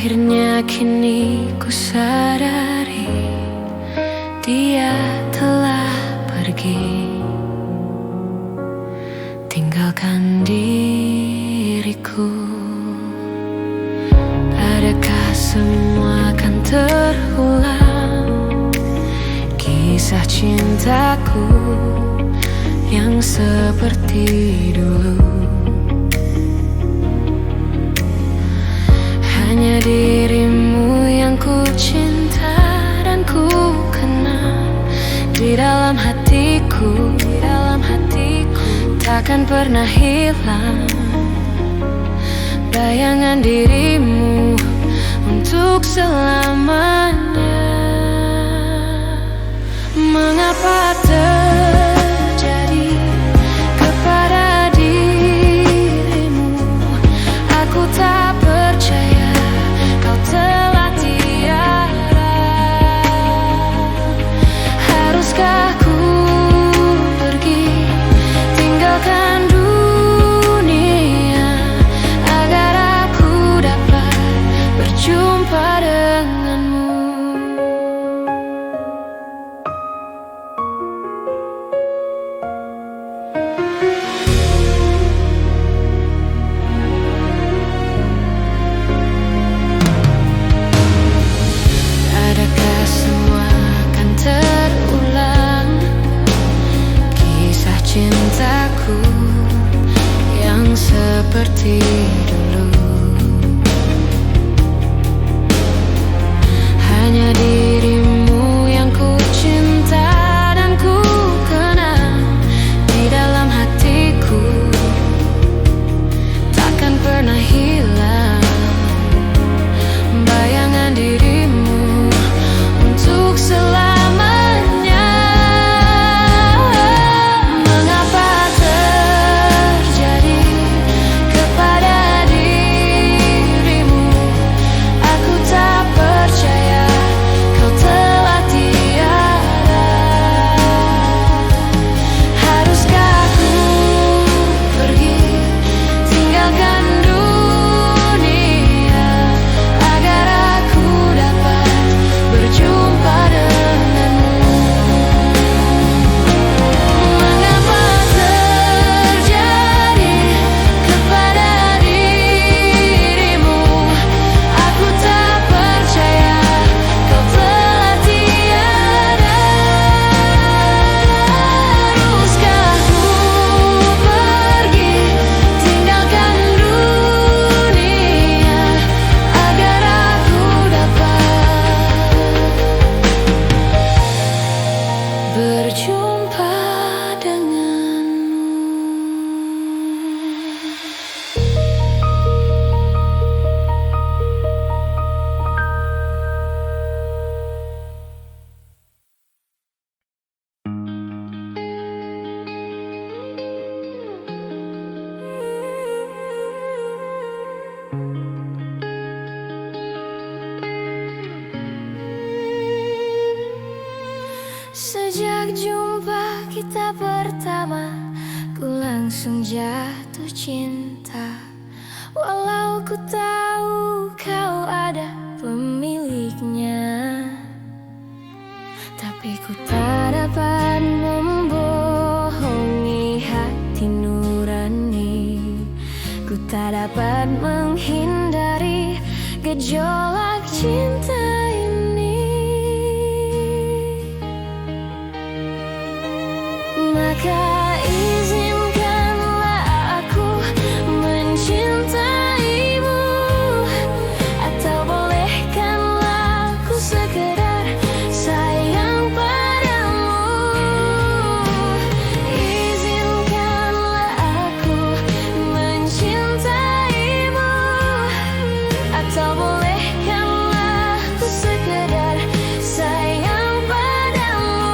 Akhirnya kini ku sadari dia telah pergi, tinggalkan diriku. Adakah semua akan terulang, kisah cintaku yang seperti dulu? Hanya dirimu yang ku cinta dan ku kenal di dalam hatiku, takkan pernah hilang bayangan dirimu untuk selamanya. Mengapa terjadi kepada dirimu? Aku tak percaya kau telah tiada. Haruskah ku pergi tinggalkan dunia agar aku dapat berjumpa denganmu? Adakah semua akan terulang, kisah cintaku yang seperti dulu? Hanya dirimu yang ku cinta dan ku kenal di dalam hatiku, takkan pernah hilang bayangan dirimu untuk selamanya. Mengapa terjadi kepada dirimu? Aku tak percaya kau telah tiada. Haruskah ku pergi tinggalkan dunia agar aku dapat berjumpa denganmu? Mengapa terjadi kepada dirimu? Aku tak percaya kau telah tiada. Haruskah ku pergi tinggalkan dunia agar aku dapat berjumpa denganmu? Sejak jumpa kita pertama, ku langsung jatuh cinta. Walau ku tahu kau ada pemiliknya, tapi ku tak dapat membohongi hati nurani. Ku tak dapat menghindari gejolak cinta ini. Maka izinkanlah aku mencintaimu, atau bolehkanlah aku sekedar sayang padamu. Izinkanlah aku mencintaimu, atau bolehkanlah aku sekedar sayang padamu.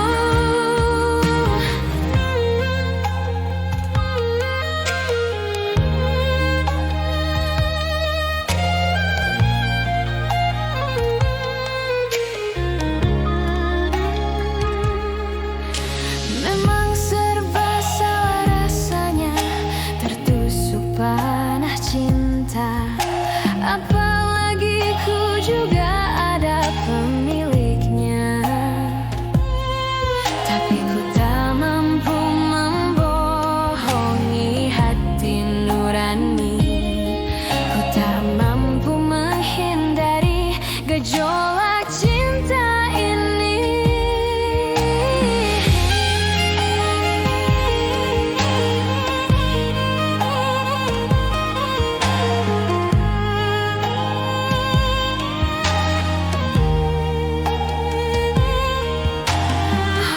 Memang serba salah rasanya, tertusuk panah cinta. Apalagi sayangku juga ada pemiliknya, tapi ku tak mampu membohongi hati nurani. Ku tak mampu menghindari gejolak cinta ini.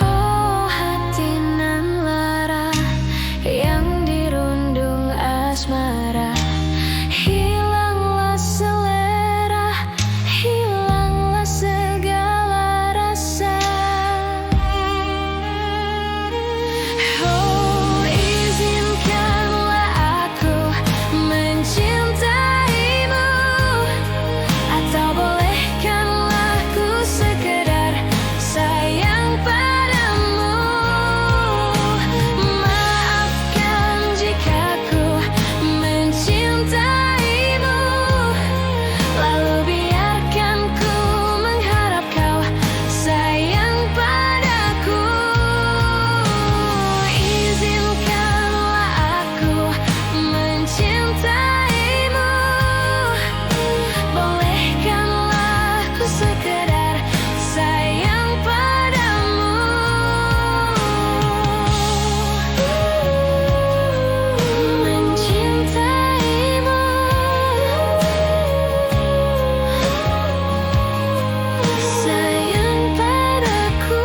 Oh, hati nan lara yang dirundung asmara, hilanglah selera, hilanglah segala rasa. Oh, izinkanlah aku mencintaimu, atau bolehkanlah ku sekedar sayang padamu. Maafkan jika ku mencintaimu, lalu biarkan ku mengharap kau sayang padaku. Izinkanlah aku mencintaimu, bolehkanlah ku sekedar sayang padamu. Mencintaimu, sayang padaku.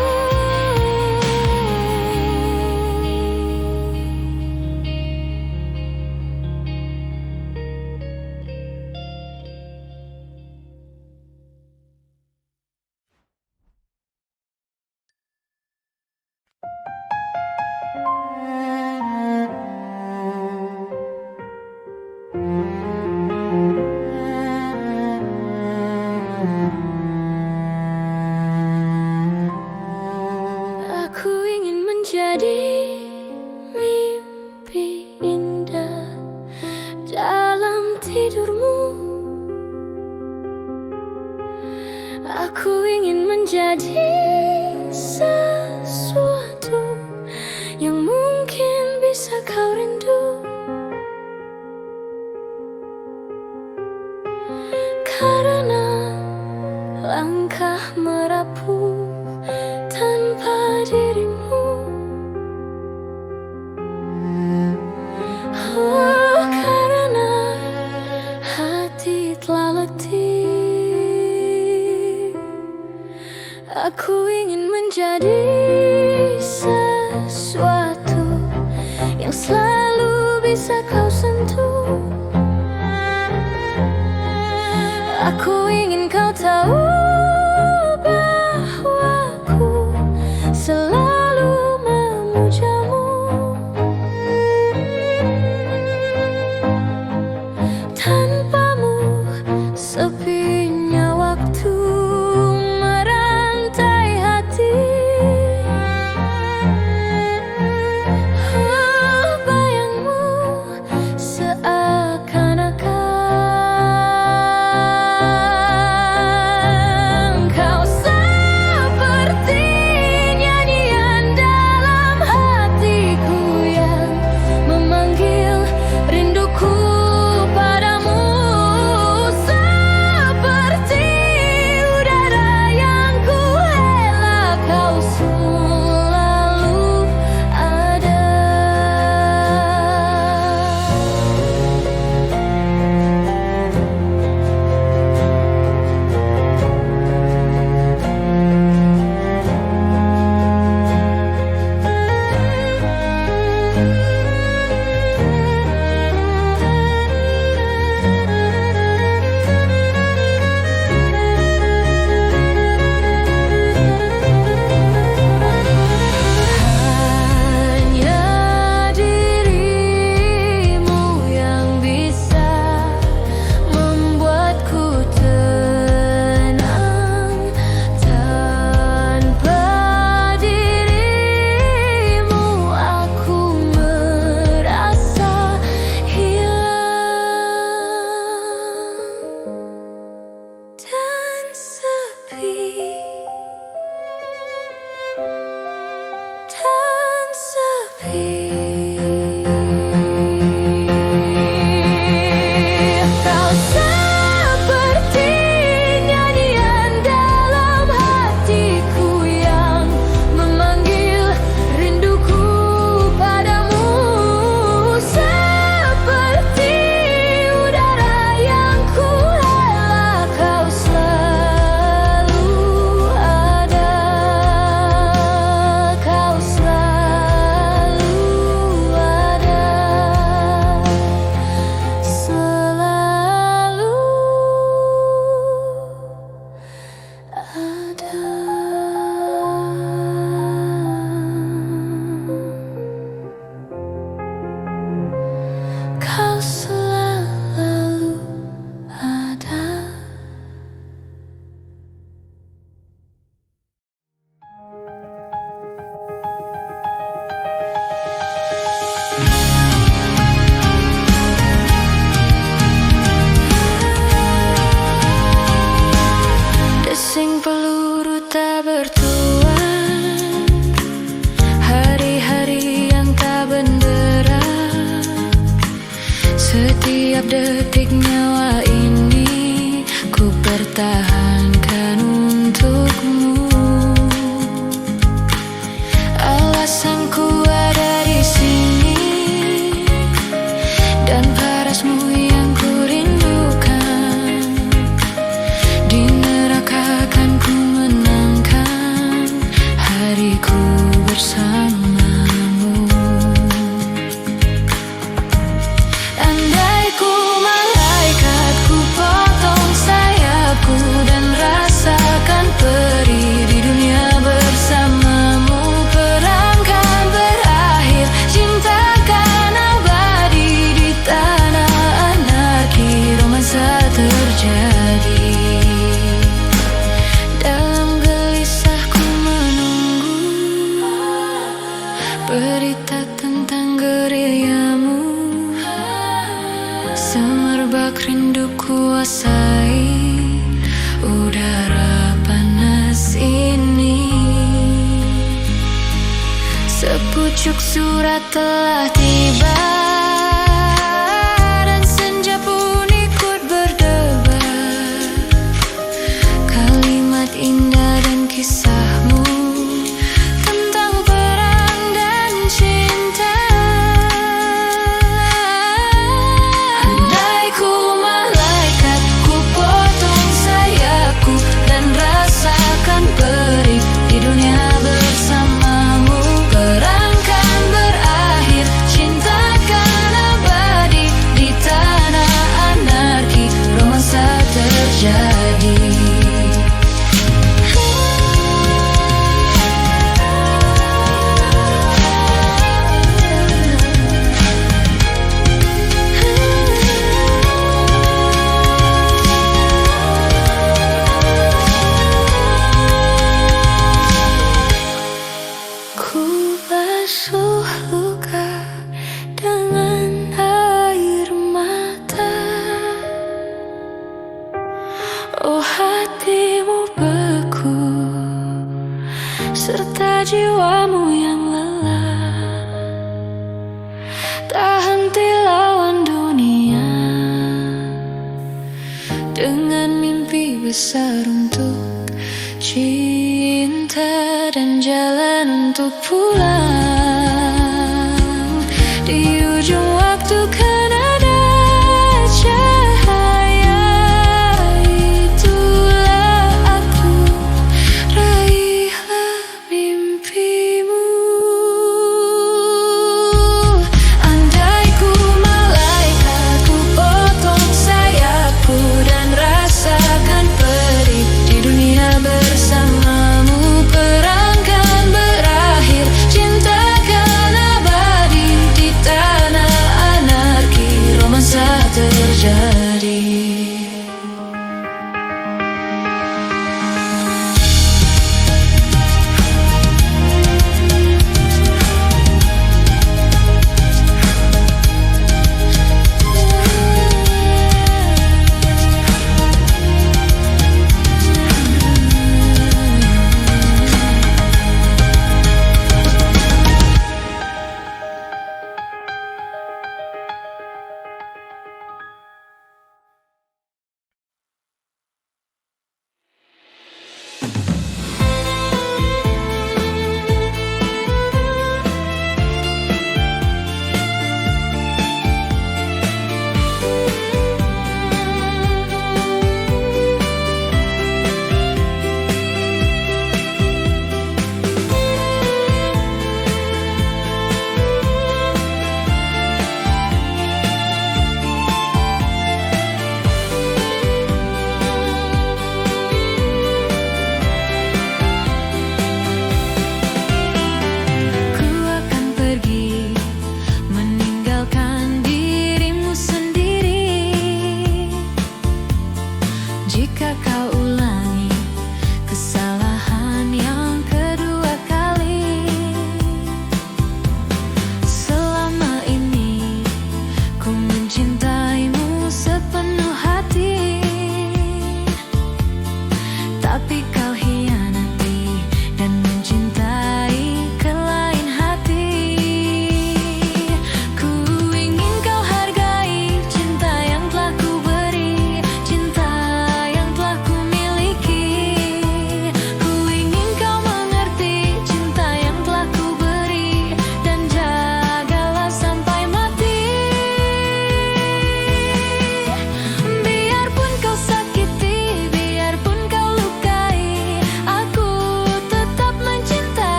Aku ingin menjadi mimpi indah dalam tidurmu. Aku ingin menjadi sesuatu yang mungkin bisa kau rindu, karena langkah merapuh tanpa dirimu. Oh, karena hati telah letih. Aku ingin menjadi sesuatu yang selalu bisa kau sentuh. Aku ingin kau tahu bahwa aku selalu memujamu. Tanpamu sepinya waktu merantai hati. Oh, bayangmu seakan-akan rindu kuasai udara panas ini. Sepucuk surat telah tiba, dan senja pun ikut berdebar. Kalimat indah dan kisahmu tentang perang dan cinta. Andai ku malaikat, ku potong sayapku dan rasakan perih di dunia bersamamu. Perang kan berakhir, cinta kan abadi. Di tanah anarki romansa terjadi. Ku basuh luka dengan air mata. Oh, hatimu beku serta jiwamu yang lelah. Tak henti lawan dunia dengan mimpi besar untuk cinta dan jalan untuk pulang. Di ujung waktu kan ada cahaya, itulah aku. Raihlah mimpimu. Andai ku malaikat, ku potong sayapku dan rasakan perih di dunia bersamamu. Perang kan berakhir, cinta kan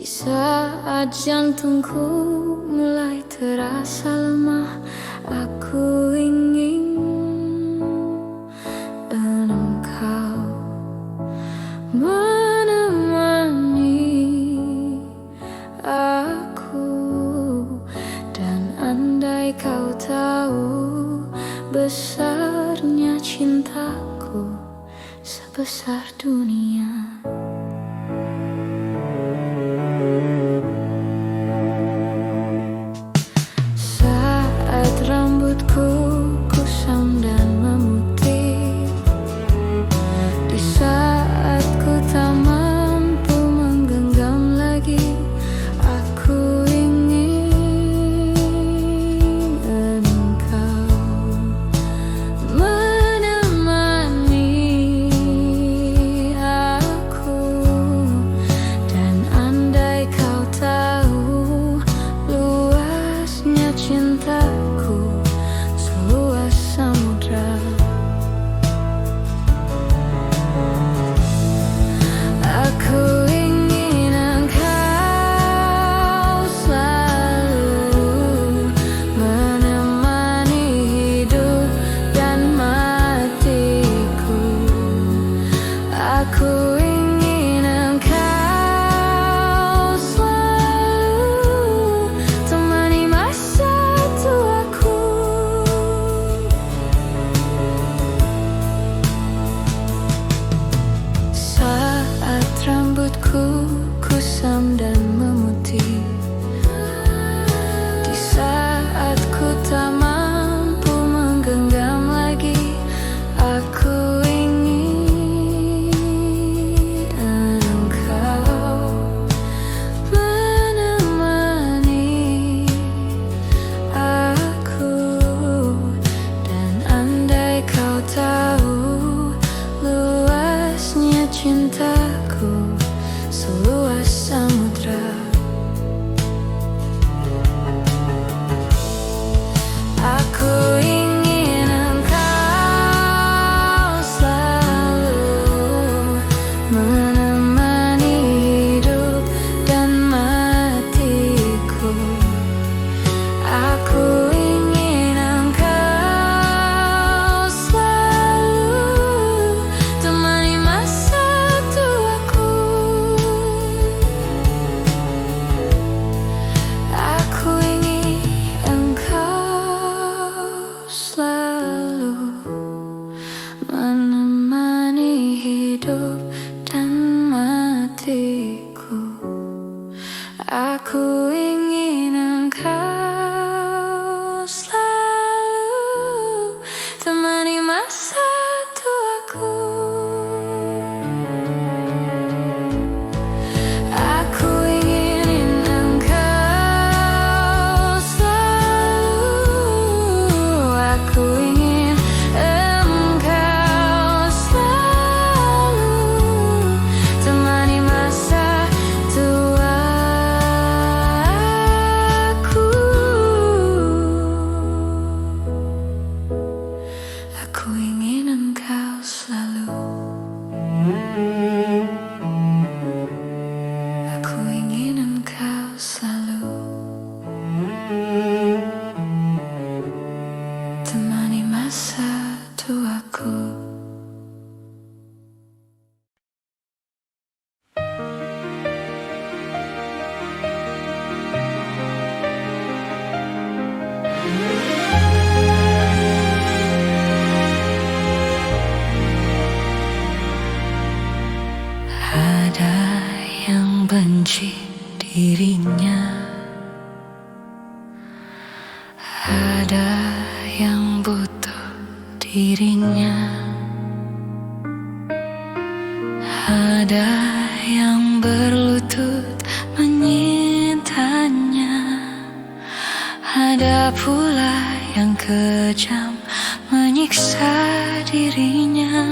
Di saat jantungku mulai terasa lemah, aku ingin engkau menemani aku. Dan andai kau tahu besarnya cintaku sebesar dunia, saat rambutku kusam dan memutih, di saat ku tak mampu menggenggam lagi, aku ingin engkau menemani aku. Dan andai kau tahu luasnya cintaku seluas samudra, aku ingin engkau selalu menemani hidup dan matiku. Aku ingin engkau selalu temani masa tuaku. Saat rambutku kusam dan memutih, di saat ku tak mampu menggenggam lagi, aku ingin engkau menemani aku. Dan andai kau tahu luasnya cintaku seluas samudra, aku ingin engkau selalu menemani hidup dan matiku. Aku ingin engkau selalu temani masa tuaku. Aku ingin engkau selalu menemani hidup dan matiku. Aku ingin engkau selalu temani masa tuaku. Aku ingin engkau selalu, aku ingin engkau selalu temani masa tuaku. Aku ingin engkau selalu, aku ingin engkau selalu temani masa tuaku. Ada yang benci dirinya, ada yang butuh dirinya, ada yang berlutut menyintanya, ada pula yang kejam menyiksa dirinya.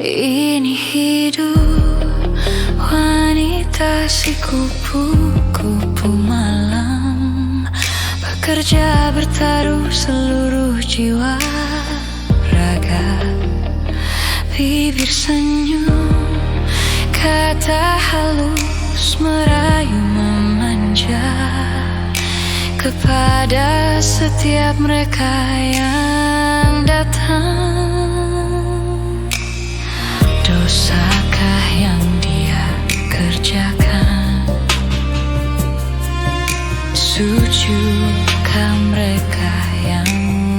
Ini hidup wanita si kupu-kupu malam, bekerja bertaruh seluruh jiwa raga. Bibir senyum, kata halus terus merayu memanja kepada setiap mereka yang datang. Dosakah yang dia kerjakan? Sujudkah mereka yang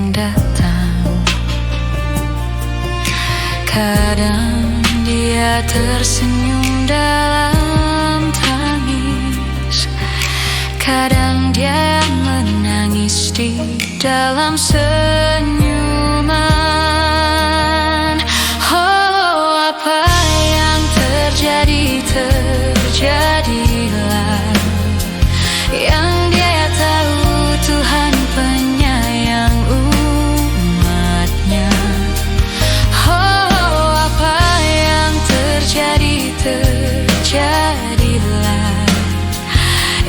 datang? Kadang dia tersenyum dalam tangis, kadang dia menangis di dalam senyuman. Oh, apa yang terjadi, terjadilah. Yang dia tahu Tuhan penyayang umatnya. Oh, apa yang terjadi, terjadilah.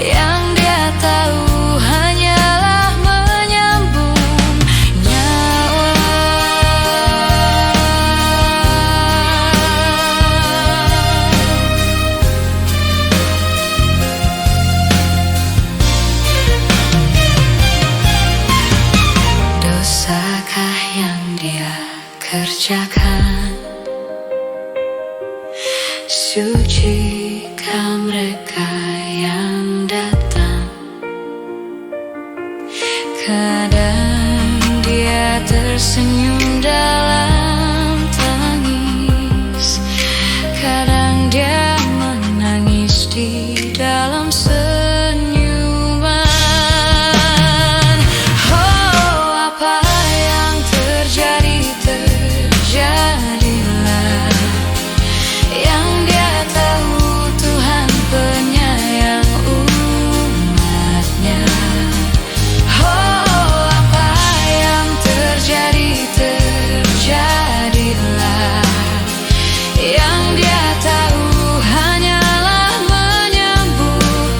Yang dia tahu hanyalah menyambung nyawa. Dosakah yang dia kerjakan? Sujikah mereka yang datang? Kadang dia tersenyum dalam tangis, kadang dia menangis di dalam senyuman. Oh, apa yang terjadi, terjadilah. Yang dia tahu Tuhan penyayang umatnya. Oh, apa yang terjadi, terjadilah. Yang dia tahu hanyalah menyambung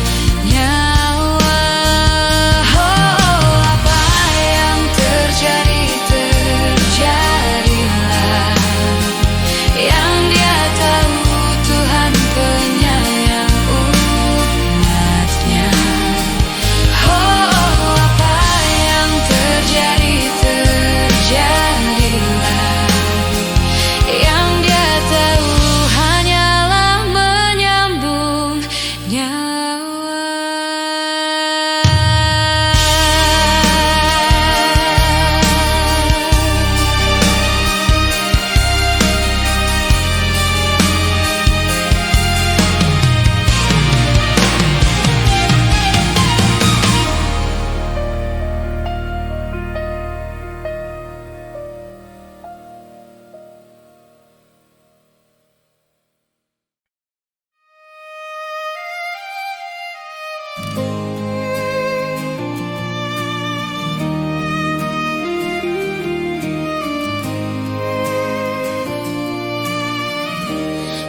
nyawa. Oh, apa yang terjadi, terjadilah. Yang dia tahu Tuhan penyayang umatnya. Oh, apa yang terjadi, terjadilah. Yang dia tahu hanyalah menyambung nyawa.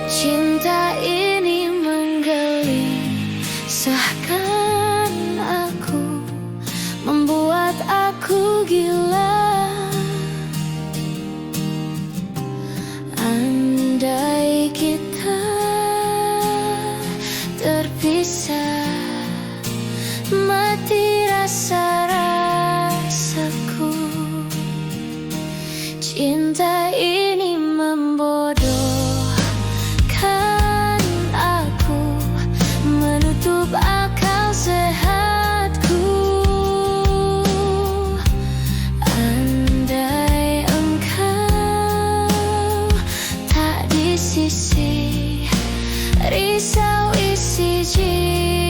Cinta ini menggelisahkan aku, membuat aku gila. Andai kita terpisah, mati rasa-rasaku. Cinta ini membodohkan aku, menutup akal sehatku. Andai engkau tak di sisi, risau isi jiwa.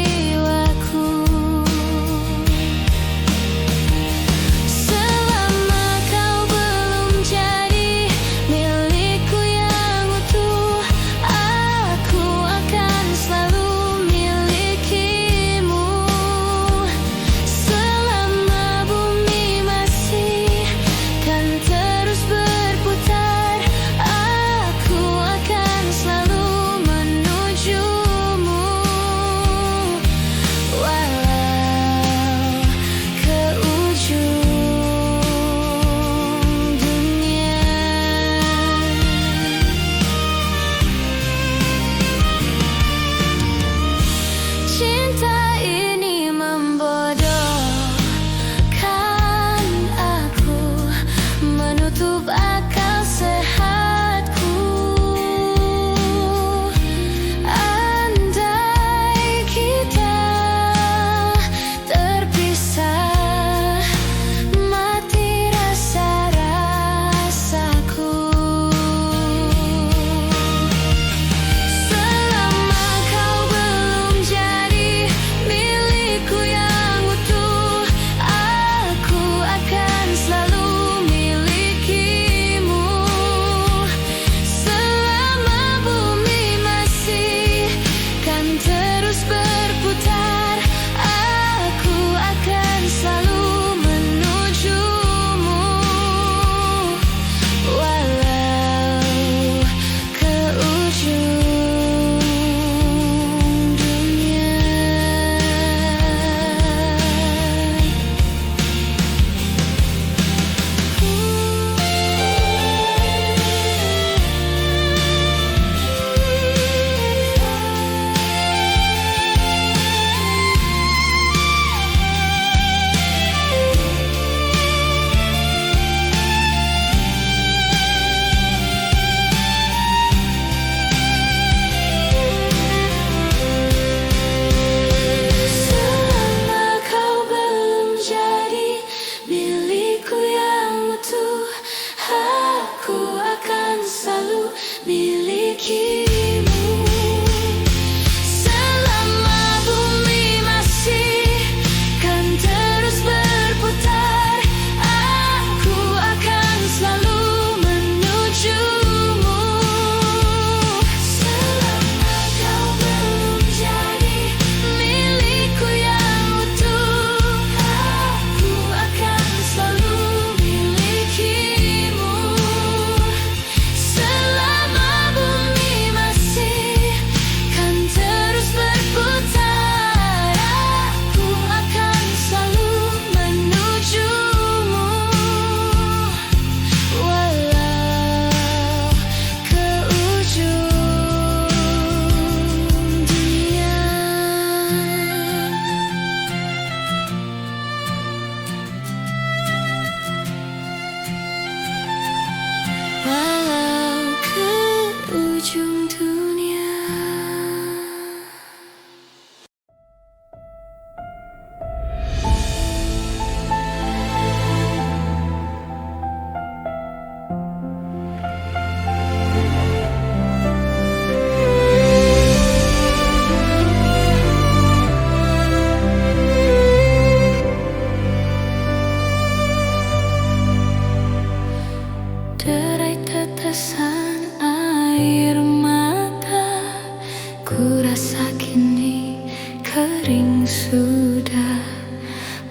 masa kini kering sudah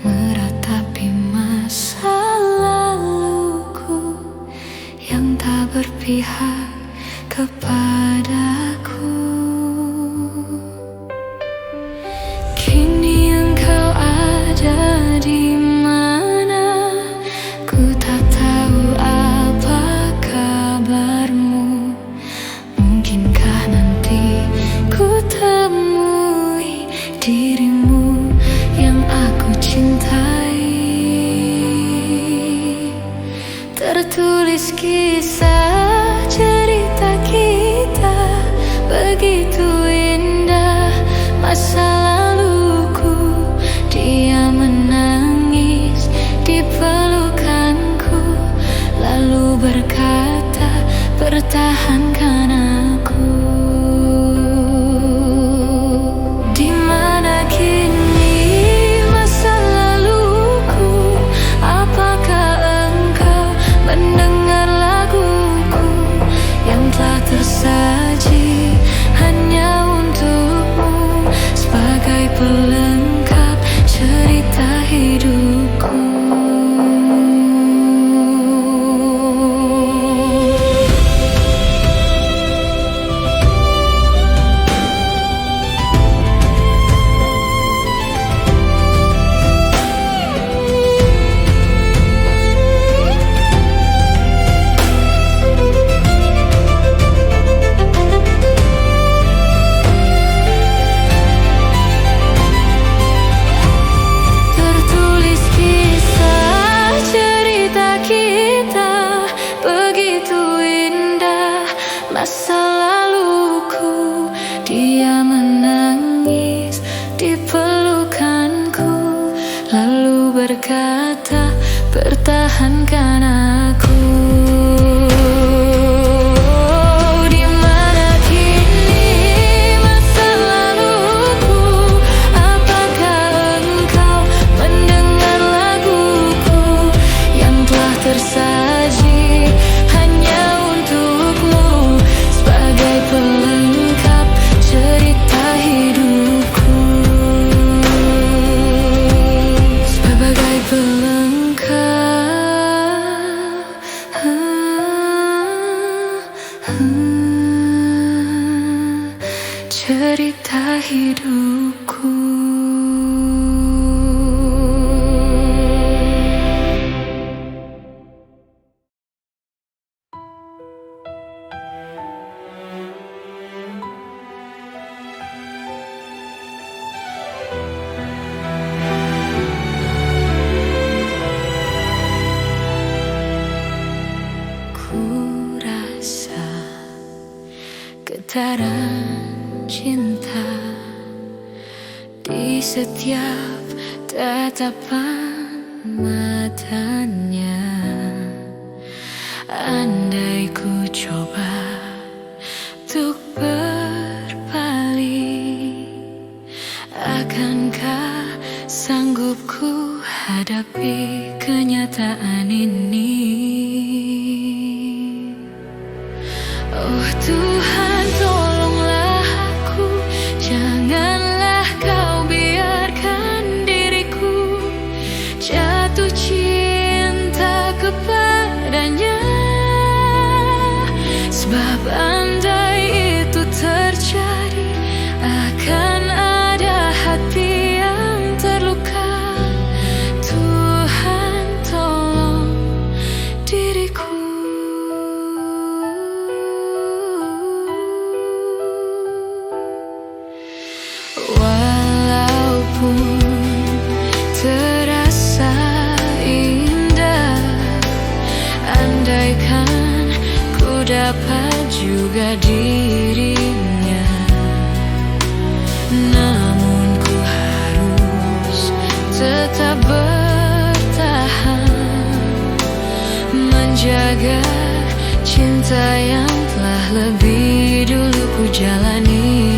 meratapi masa laluku yang tak berpihak kepadaku. Kini engkau ada di mana? Ku tak tahu apa kabarmu. Mungkinkah nanti ku temui dirimu yang aku cintai. Tertulis kisah cerita kita begitu indah. Masa laluku, dia menangis di pelukanku, lalu berkata, pertahankan aku. Di mana kini masa laluku? Apakah engkau mendengar laguku yang telah tersaji hanya untukmu sebagai pelengkap cerita hidupku? Masa laluku, dia menangis di pelukanku, lalu berkata, pertahankan aku. Di mana kini masa laluku? Apakah engkau mendengar laguku yang telah tersaji hanya untukmu sebagai pelengkap cerita hidupku, sebagai pelengkap cerita hidupku. Getaran cinta di setiap tatapan matanya. Andai ku coba untuk berpaling, akankah sanggup ku hadapi kenyataan ini? Oh Tuhan, tolonglah aku, janganlah kau biarkan diriku jatuh cinta kepadanya. Sebab andai itu terjadi, akan ada hati yang terluka. Tuhan, tolong diriku. Walaupun terasa indah, andaikan ku dapat juga dirinya, namun ku harus tetap bertahan, menjaga cinta yang telah lebih dulu ku jalani.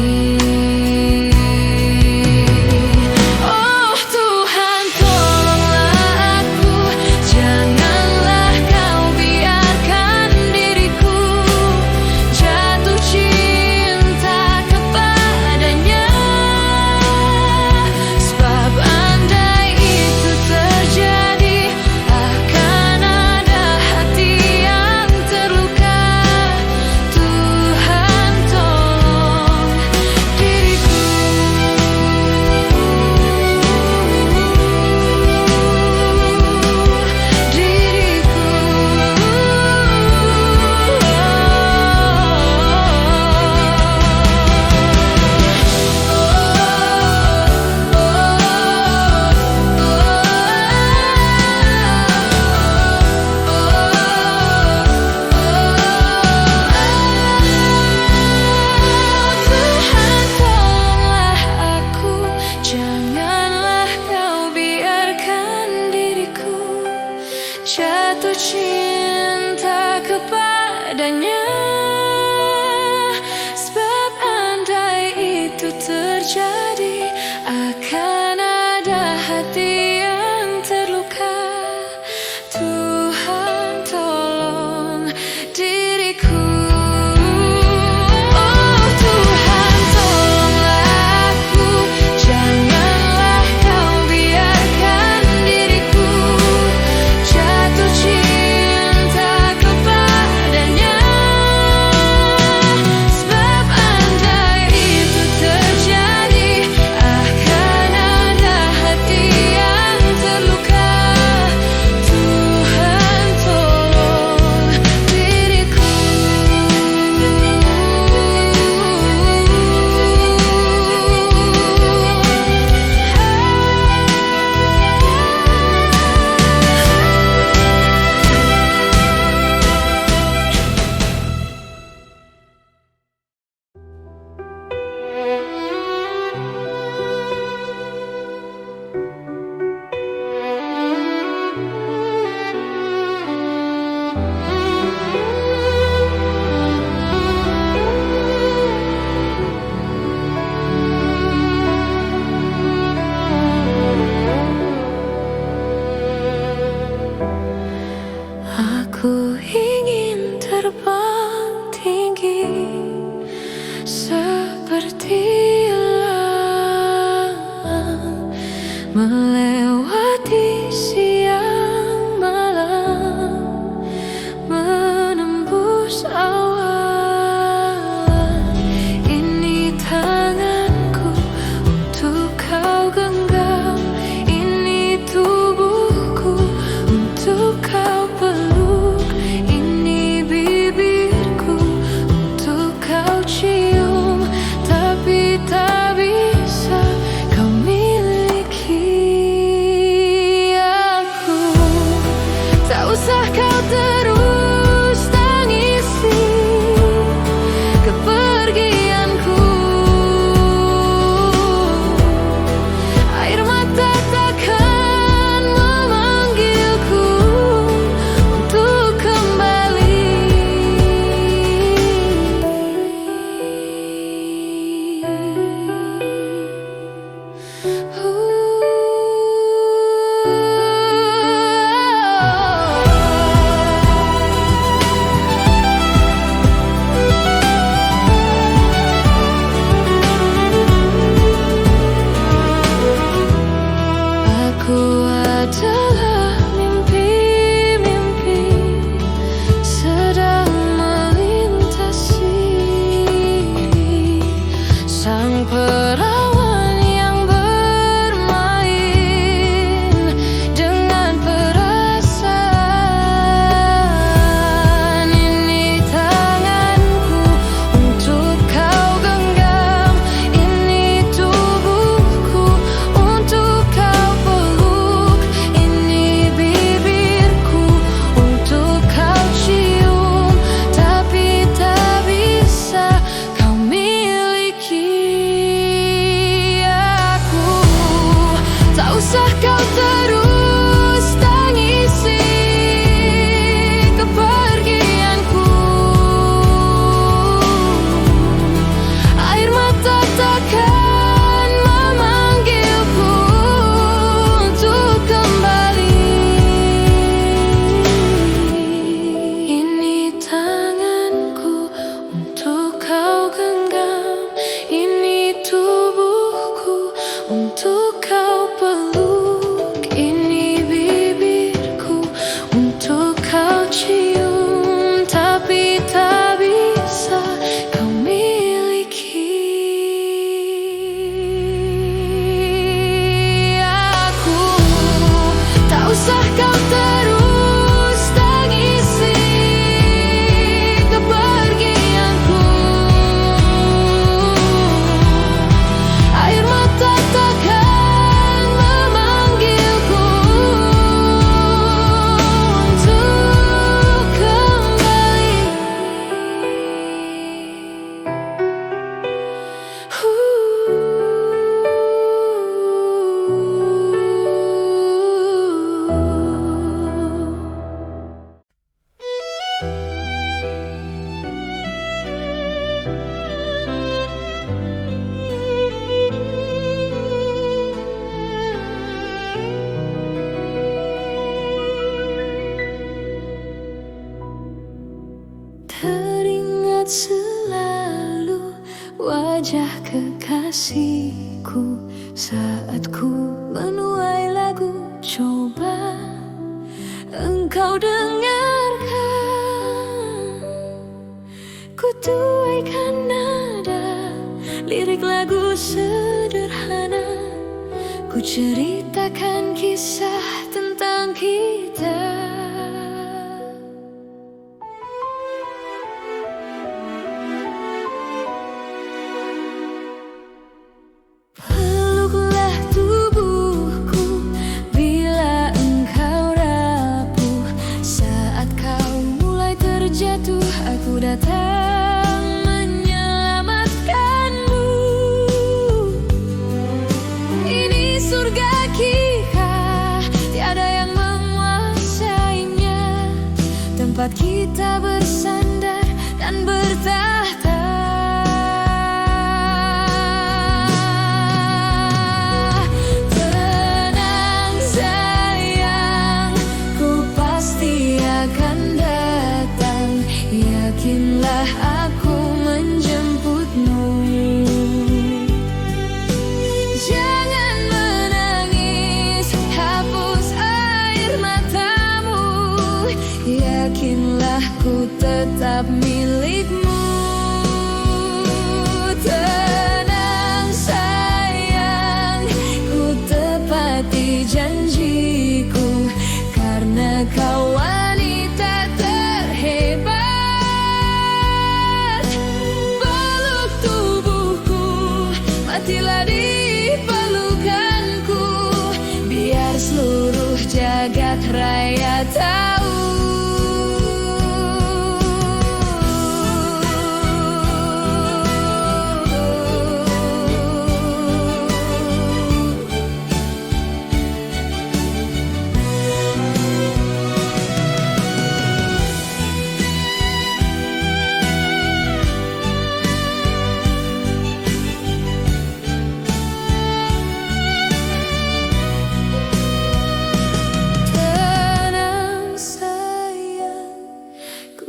Cinta kepadanya. melewati siang malam, menembus awan. Ini tanganku untuk kau genggam, ini tubuhku untuk kau peluk, ini bibirku untuk kau cium, tapi tak bisa kau miliki aku. Tak usah kau terus tangisi kepergianku. Air mata takkan memanggilku untuk kembali. Aku adalah mimpi-mimpi sedang melintasi sang perawan yang bermain dengan perasaan. Ini tanganku untuk kau genggam, ini tubuhku untuk kau peluk, ini bibirku untuk kau cium, tapi tak bisa kau miliki aku. Tak usah kau terus tangisi kepergianku. Air mata takkan memanggilku untuk kembali. Ini tanganku untuk kau genggam, ini tubuhku untuk kau peluk, ini bibirku untuk kau cium, tapi tak bisa kau miliki aku. Tak usah kau terus tangisi kepergianku. Air mata takkan memanggilku untuk kembali. Teringat selalu wajah kekasihku saat ku menuai lagu. Coba engkau dengarkan, ku tuaikan nada lirik lagu sederhana. Ku ceritakan kisah tentang kita. Peluklah tubuhku bila engkau rapuh. Saat kau mulai terjatuh, aku datang menyelamatkanmu. Ini surga kita, tiada yang menguasainya. Tempat kita bersandar dan bertahta. Tenang sayang, ku pasti akan datang. Yakinlah aku menjemputmu. Jangan menangis. tetap milikmu. Tenang sayang, ku tepati janjiku, karena kau wanita terhebat. Peluk tubuhku, matilah di pelukanku, biar seluruh jagat raya tahu.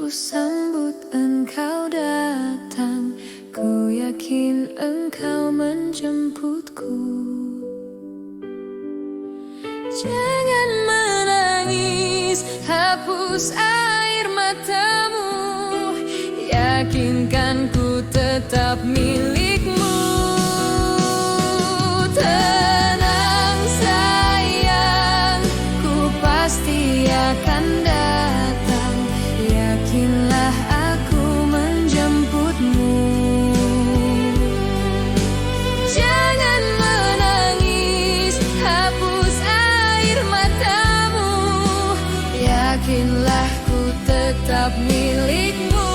Sambut engkau datang, ku yakin engkau menjemputku. Jangan menangis, hapus air matamu, yakinkan ku tetap milikmu. Tenang sayang, ku pasti akan datang, yakinlah aku menjemputmu. Jangan menangis, hapus air matamu, yakinlah ku tetap milikmu.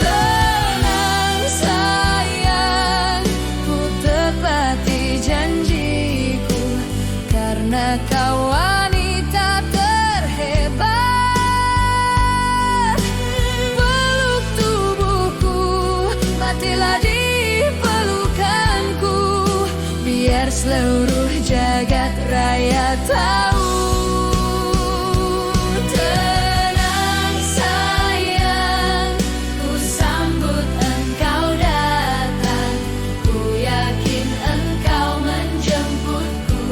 Tenang sayang, ku tepati janjiku, karena kau wanita terhebat. Peluk tubuhku, matilah di pelukanku, biar seluruh jagat raya tahu. Tenang sayang, ku sambut engkau datang, ku yakin engkau menjemputku.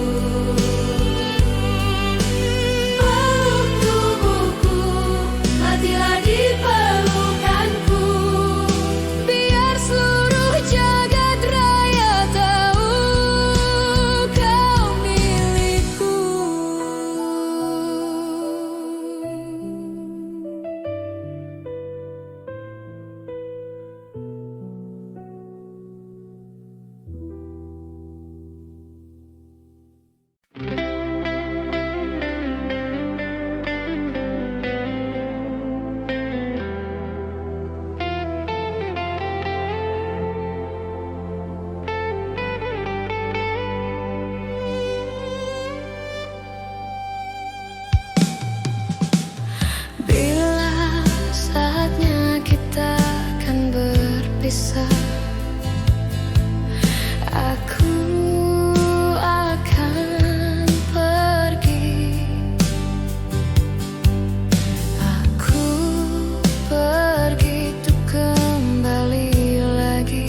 Peluk tubuhku, matilah di pelukanku, biar seluruh jagat raya tahu kau milikku. Bila saatnya kita akan berpisah, aku akan pergi. Aku pergi untuk kembali lagi.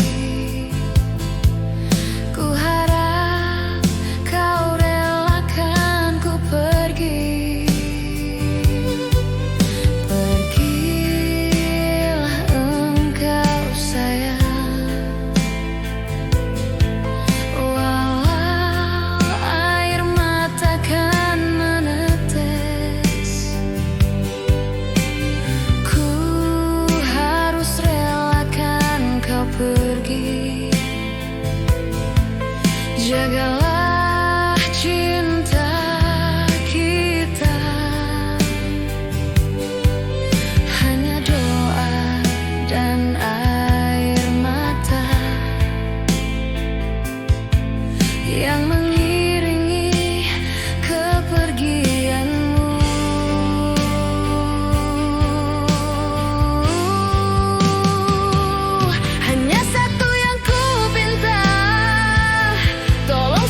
Ku harap kau relakan ku pergi. Pergilah engkau sayang, walau air mata kan menetes. Ku harus relakan kau pergi. Jagalah cinta kita, hanya doa dan air mata yang mengiringi kepergianmu. Hanya satu yang ku pinta, tolong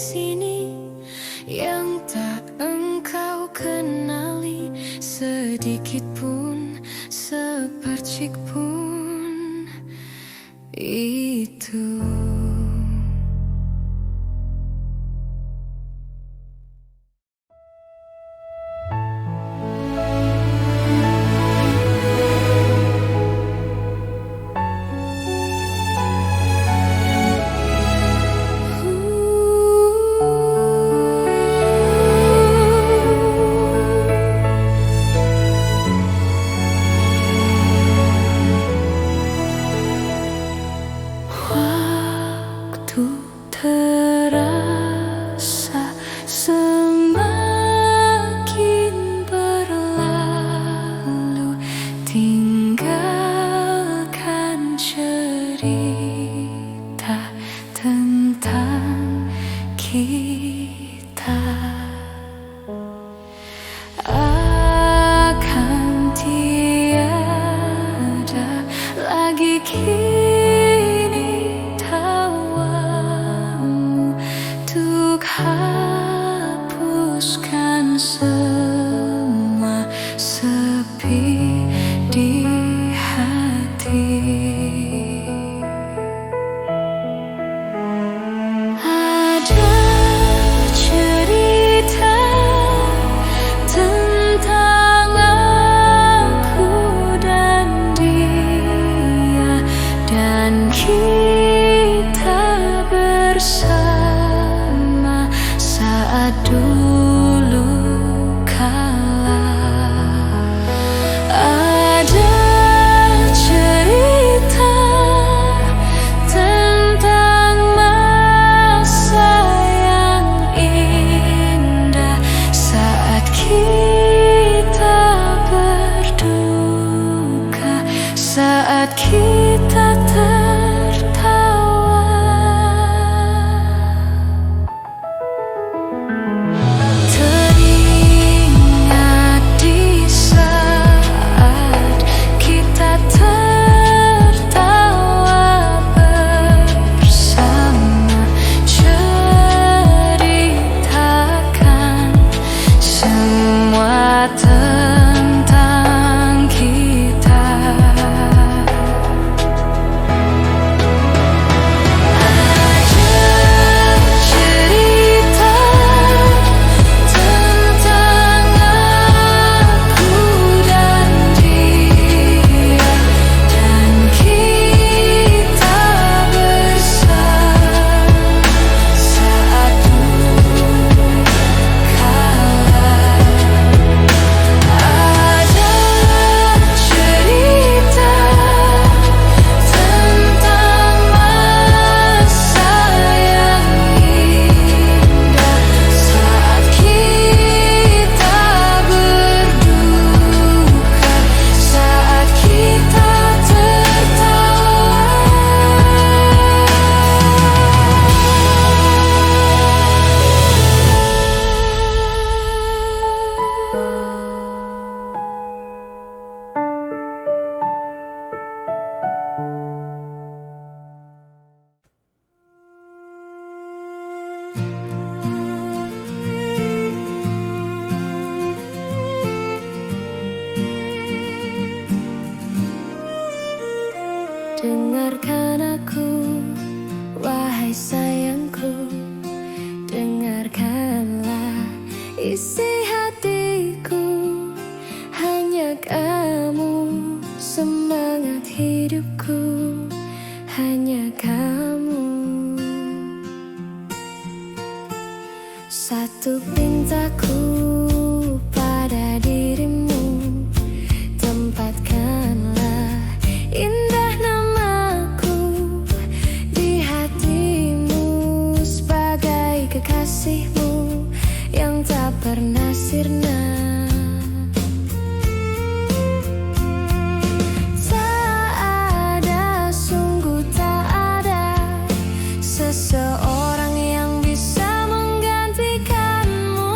sini yang tak engkau kenali sedikit pun, sepercik pun itu. Waktu terasa semakin berlalu, tinggalkan cerita tentang kita. Akan tiada lagi hapuskan semua sepi di hati. Ada cerita tentang aku dan dia, dan kita bersama saat dulu kala. Ada cerita tentang masa yang indah saat kita berduka, saat kita tertawa. Teringat di saat kita tertawa bersama, ceritakan semua tentang kita. Dengarkan aku, wahai sayangku, dengarkanlah isi hatiku. Hanya kamu semangat hidupku, hanya kamu. Satu pintaku pada dirimu, tempatkanlah indah namaku di hatimu sebagai kekasihmu yang tak pernah sirna. Tak ada, sungguh tak ada seseorang yang bisa menggantikanmu.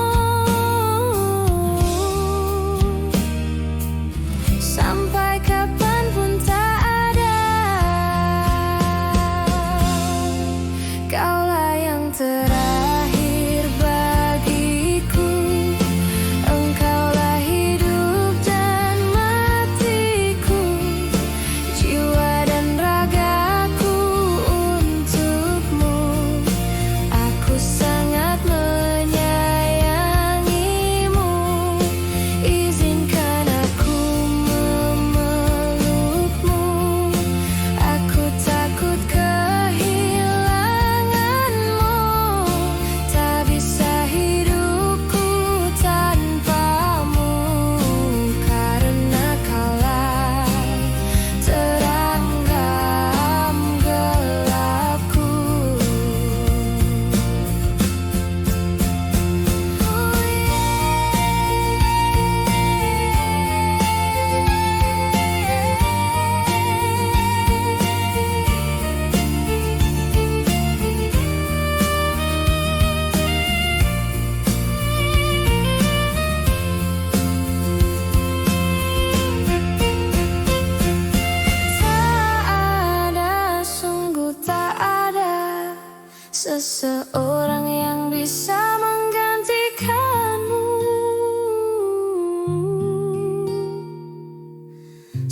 seseorang yang bisa menggantikanmu.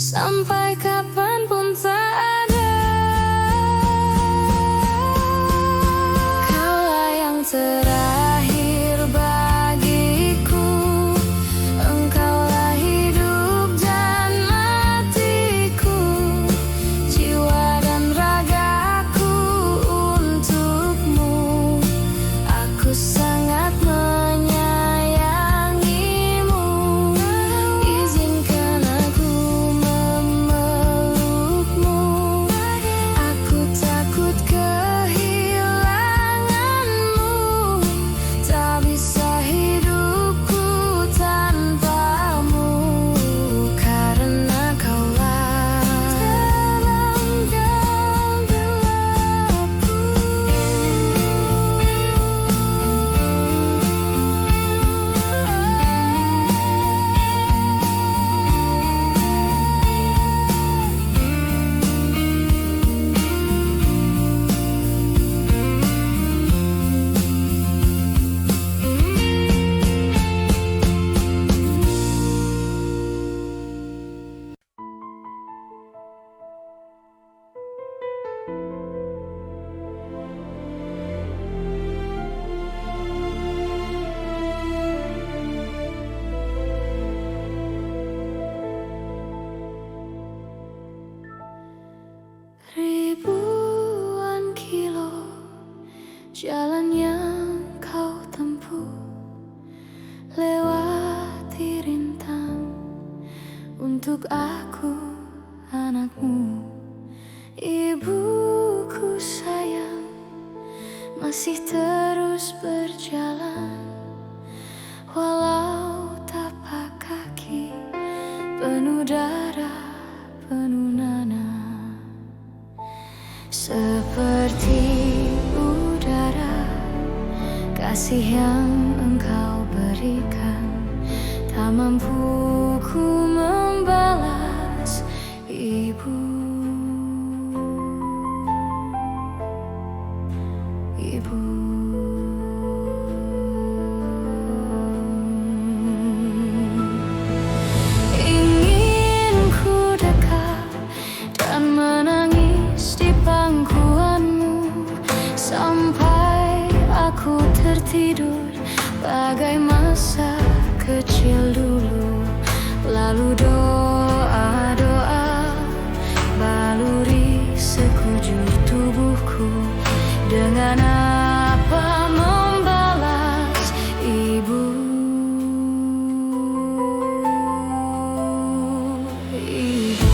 Sampai kapanpun tak ada. Kaulah yang terakhir bagiku. Engkaulah hidup dan matiku, jiwa dan ragaku untukmu. Aku sangat menyayangimu. Izinkan aku memelukmu. Aku takut kehilanganmu. Tak bisa hidupku tanpamu, karena kaulah terang dan gelapku. Ribuan kilo jalan yang kau tempuh, lewati rintang untuk aku, anakmu. Ibuku sayang, masih terus berjalan, walau tapak kaki penuh darah, penuh nanah. Seperti udara, kasih yang engkau berikan, tak mampu ku membalas, Ibu. Ibu. Ingin ku dekat dan menangis di pangkuanmu, sampai aku tertidur bagai masa kecil dulu. Lalu doa-doa baluri sekujur tubuhku, dengan apa membalas, Ibu. Ibu.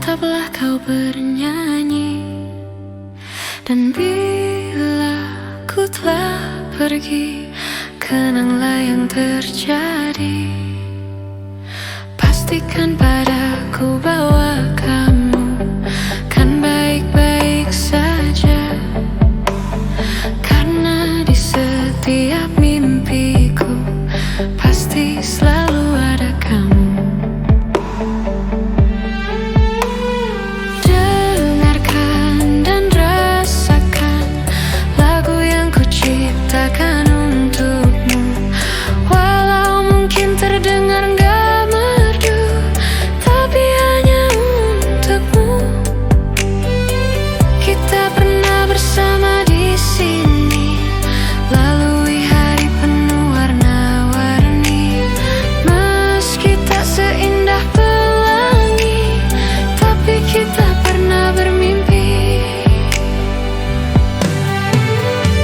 tetaplah kau bernyanyi. Dan bila ku telah pergi, kenanglah yang terjadi. Pastikan padaku bahwa kamu kan baik-baik saja, karena di setiap mimpiku pasti selalu ada kamu. Dengarkan dan rasakan lagu yang ku ciptakan untukmu. Walau mungkin terdengar gak merdu, tapi hanya untukmu. Kita pernah bersama di sini, lalui hari penuh warna-warni. Meski tak seindah pelangi, tapi kita pernah bermimpi.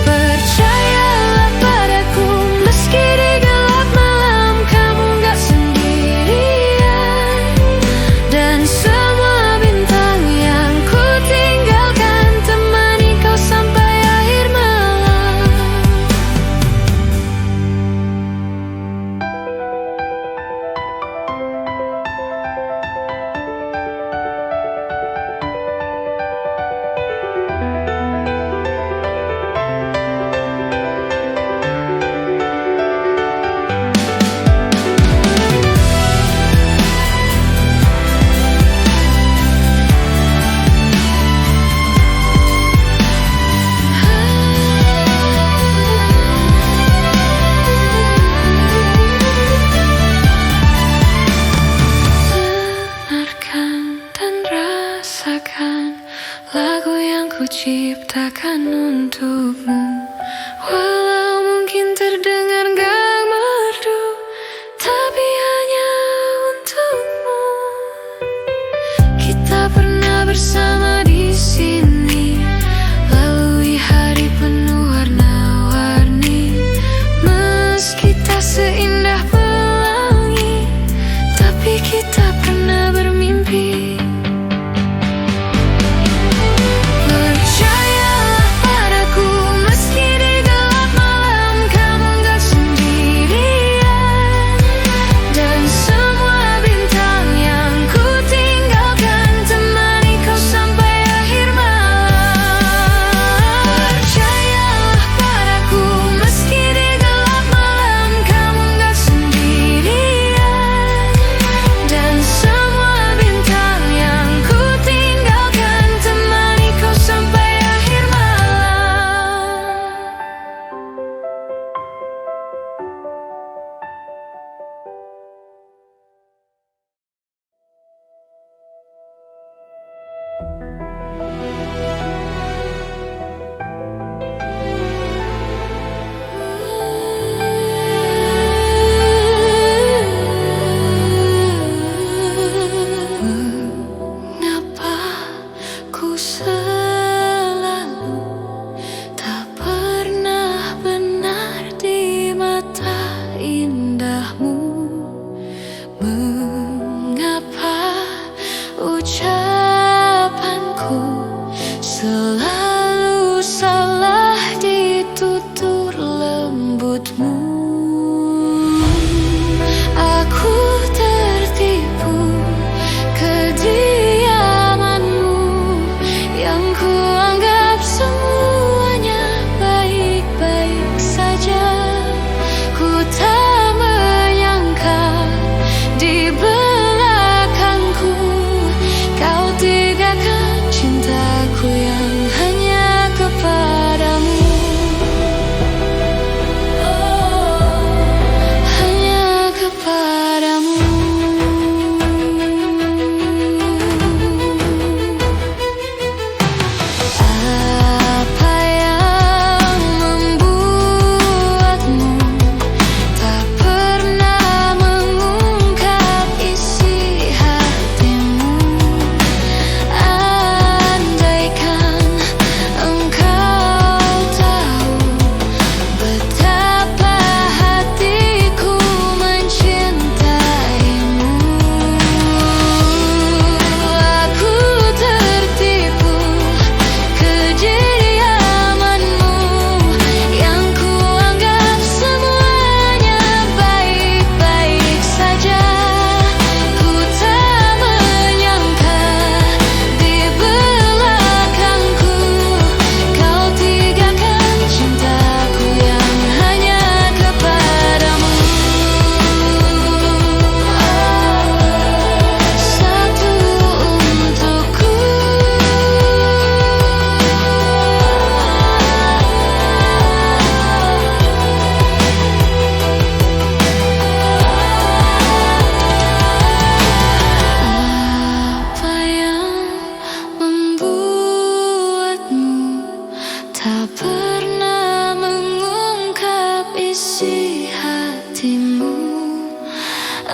Percayalah padaku, meski di gelap malam kamu gak sendirian. Dan semua bintang yang ku tinggalkan temani kau sampai akhir malam. Dengarkan dan rasakan lagu yang ku ciptakan untukmu. Walau mungkin terdengar gak merdu, tapi hanya untukmu. Kita pernah bersama di sini, lalui hari penuh warna-warni. Meski tak seindah pelangi, tapi kita pernah bermimpi. Percayalah padaku, meski di gelap malam kamu gak sendirian. Dan semua bintang yang ku tinggalkan temani kau sampai akhir malam. Percayalah padaku, meski di gelap malam kamu gak sendirian. Dan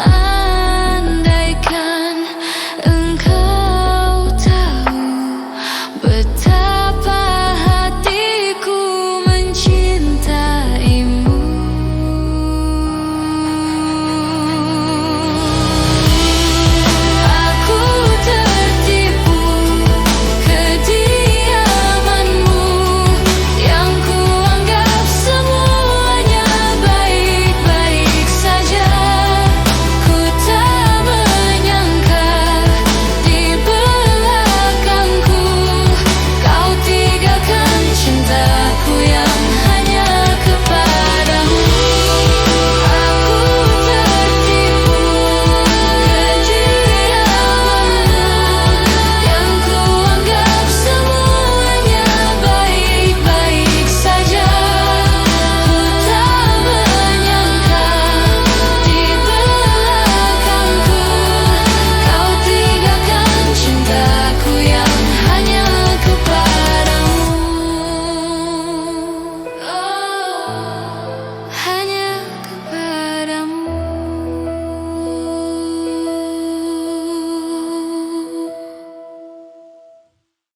I